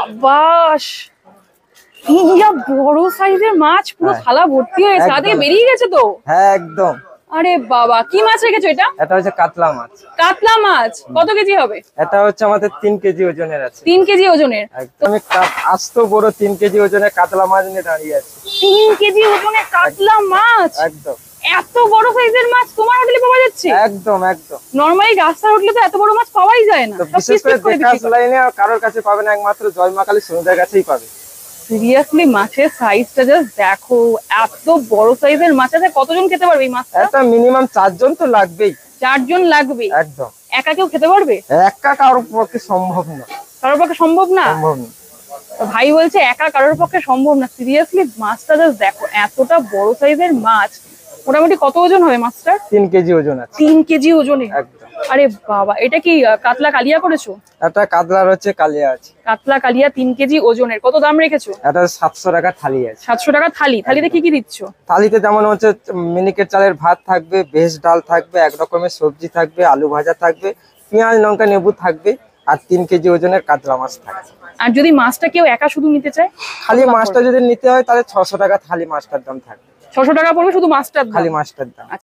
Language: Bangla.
আবাস ইয়া বড় সাইজের মাছ, পুরো থালা ভর্তি হয়েছে, আগে বেরিয়ে গেছে তো। হ্যাঁ একদম। আরে বাবা, কি মাছ রেখেছো এটা? এটা হচ্ছে কাতলা মাছ। কাতলা মাছ কত কেজি হবে? এটা হচ্ছে আমাদের 3 কেজি ওজনের আছে। 3 কেজি ওজনের? আমি আস্ত বড় 3 কেজি ওজনের কাতলা মাছ নিয়ে দাঁড়িয়ে আছি। 3 কেজি ওজনের কাতলা মাছ? একদম। এত বড় সাইজের মাছ তোমার হোটেলে পাওয়া যাচ্ছে? একদম একদম। নরমালি রাস্তার হোটেলে তো এত বড় মাছ পাওয়াই যায় না। বিশেষ করে দেখাস লাইনে আর কারোর কাছে পাবে না, একমাত্র জয় মা কালী সমুদ্রের কাছেই পাবে। সিরিয়াসলি মাছের সাইজটা জাস্ট দেখো, এত বড় সাইজের মাছ আছে। কতজন খেতে পারবে এই মাছটা? এটা মিনিমাম 4 জন তো লাগবেই। 4 জন লাগবে? একদম। একা কেউ খেতে পারবে? একা কারোর পক্ষে সম্ভব না। কারোর পক্ষে সম্ভব না? সম্ভব না। ভাই বলছে একা কারোর পক্ষে সম্ভব না। সিরিয়াসলি মাছটা জাস্ট দেখো, এতটা বড় সাইজের মাছ। মোটামুটি কত ওজন হবে মাছটা? 3 কেজি ওজন আছে। 3 কেজি ওজনে? একদম। আরে বাবা, এটা কি কাতলা কালিয়া করেছো? এটা কাতলার হচ্ছে কালিয়া আছে। কাতলা কালিয়া 3 কেজি ওজনের, কত দাম রেখেছো? এটা 700 টাকা থালি আছে। 700 টাকা থালি? থালিতে কি কি দিচ্ছ? থালিতে যেমন হচ্ছে মিনিকেট চালের ভাত থাকবে, ভেজ ডাল থাকবে, এক রকমের সবজি থাকবে, আলু ভাজা থাকবে, পেঁয়াজ লঙ্কা লেবু থাকবে, আর 3 কেজি ওজনের কাতলা মাছ থাকবে। আর যদি মাছটা কেউ একা শুধু নিতে চায়? খালি মাছটা যদি নিতে হয় তাহলে 600 টাকা থালি মাছটার দাম থাকবে। 600 টাকা পড়বে শুধু মাছটার দাম? খালি মাছটার দাম।